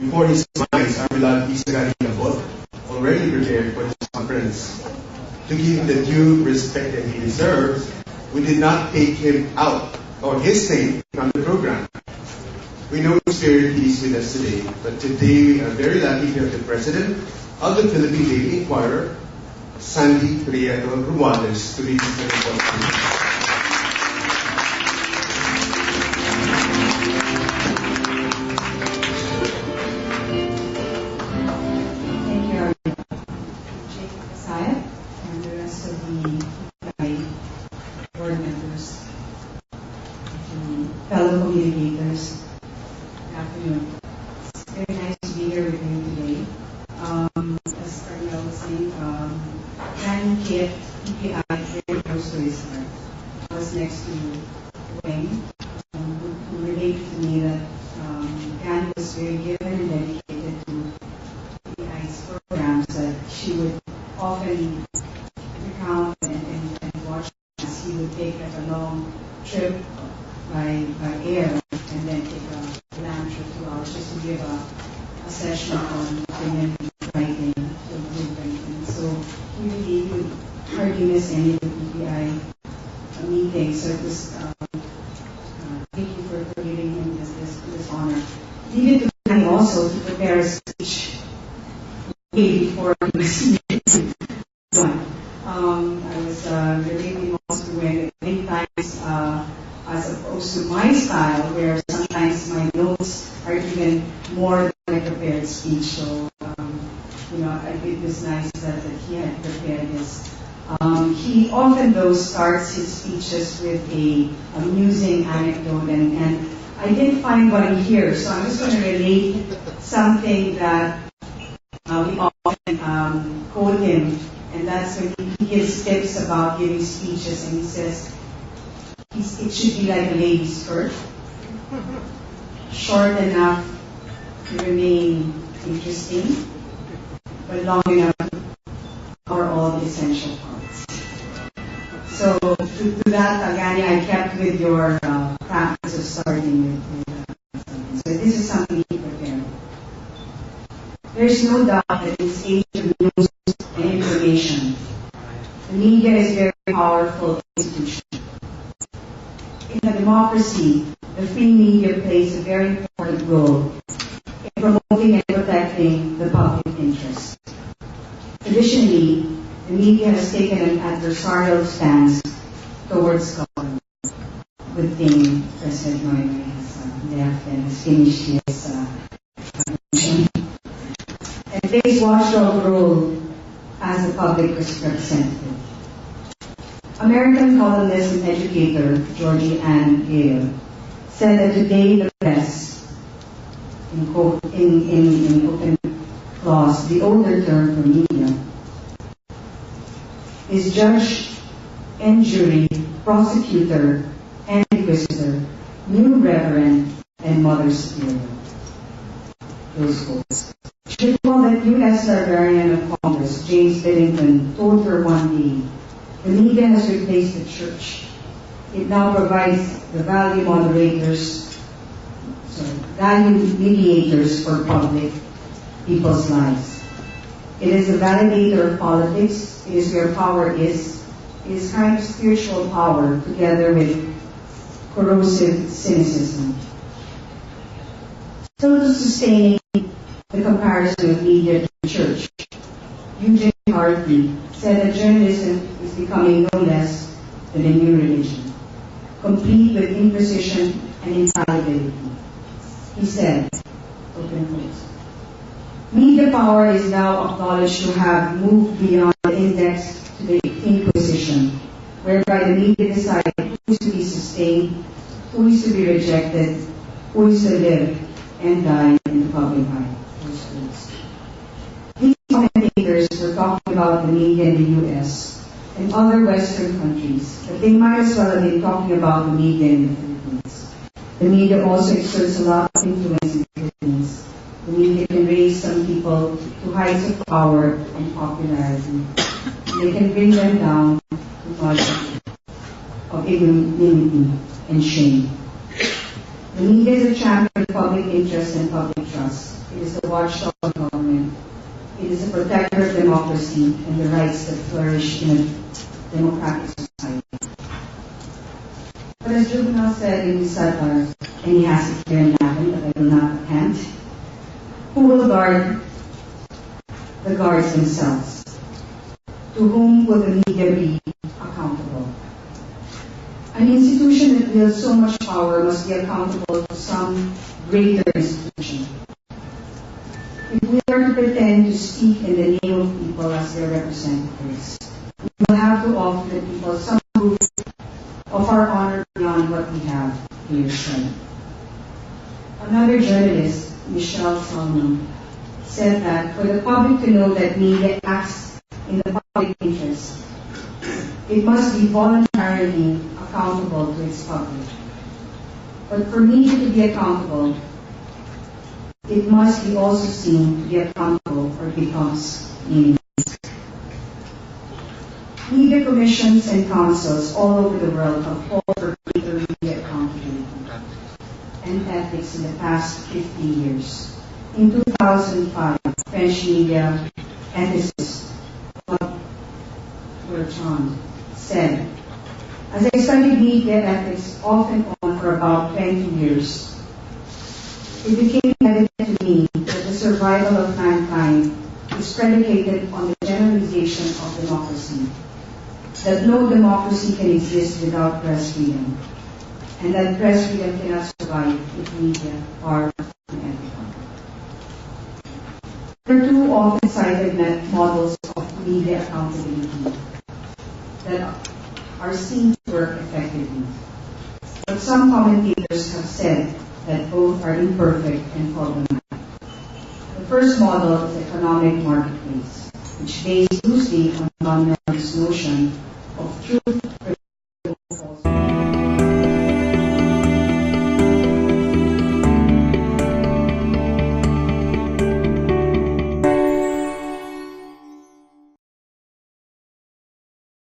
before his minds, Armilad Isagaliabot, already prepared for this conference. To give him the due respect that he deserves, we did not take him out or his name from the program. We know his spirit is with us today, but today we are very lucky to have the President of the Philippine Daily Inquirer, Sandy Prieto Ruales, to read his report. Fellow communicators, good afternoon. It's very nice to be here with you today. As Carmel was saying, Danny kept PPI very close to his heart. I was next to Wayne, who related to me that Danny was very given and dedicated to PPI's programs, that she would often recount and watch as he would take like a long trip by air and then take a lunch or 2 hours just to give a session on community writing to movement. And so he really would hardly miss any of the PPI meetings. So it was thank you for giving him this honor. Needed to plan also to prepare a speech way before this meeting. I was relating also to when many times as opposed to my style, where sometimes my notes are even more than a prepared speech. So, it was nice that he had prepared this. He often, though, starts his speeches with a amusing anecdote, and I didn't find one here, so I'm just going to relate something that we often quote him, and that's when he gives tips about giving speeches, and he says, it should be like a lady's skirt, short enough to remain interesting, but long enough for all the essential parts. So to that, Gani, I kept with your practice of starting with something. So this is something you prepare. There's no doubt that in this age of news and information, the media is a very powerful institution. In a democracy, the free media plays a very important role in promoting and protecting the public interest. Traditionally, the media has taken an adversarial stance towards government. Good thing President Noynoy has left and has finished his mission. And plays watchdog role as a public representative. American columnist and educator Georgie Ann Gale said that today the press, in open clause, the older term for media, is judge and jury, prosecutor and inquisitor, new reverend and mother superior. Those quotes. Should recall that U.S. Librarian of Congress James Billington told her one day, the media has replaced the church. It now provides the value mediators for people's lives. It is a validator of politics. It is where power is. It is kind of spiritual power together with corrosive cynicism. So to sustain the comparison of media to the church, Eugene Hartley said that journalism is becoming no less than a new religion, complete with imprecision and infallibility. He said, open quotes, media power is now acknowledged to have moved beyond the index to the inquisition, whereby the media decide who is to be sustained, who is to be rejected, who is to live and die in the public eye. These commentators were talking about the media in the U.S. and other Western countries, but they might as well have been talking about the media in the Philippines. The media also exerts a lot of influence in the Philippines. The media can raise some people to heights of power and popularity. They can bring them down to thoughts of ignominy and shame. The media is a champion of public interest and public trust. It is the watchdog of government. It is a protector of democracy and the rights that flourish in a democratic society. But as Juvenal said in his satire, and he has it here in Latin, but I will not attempt, who will guard the guards themselves? To whom will the media be accountable? An institution that wields so much power must be accountable to some greater institution. If we are to pretend to speak in the name of people as their representatives, we will have to offer the people some proof of our honor beyond what we have here said. Another journalist, Michelle Salmon, said that for the public to know that media acts in the public interest, it must be voluntarily accountable to its public. But for media to be accountable, it must be also seen to be accountable or becomes meaningless. Media commissions and councils all over the world have called for greater media accountability and ethics in the past 50 years. In 2005, French media ethicist Bertrand said, "As I studied media ethics off and on for about 20 years, it became evident to me that the survival of mankind is predicated on the generalization of democracy, that no democracy can exist without press freedom, and that press freedom cannot survive if media are unethical." There are two often cited models of media accountability that are seen to work effectively. But some commentators have said that both are imperfect and problematic. The first model is economic marketplace, which based loosely on Von Neuer's notion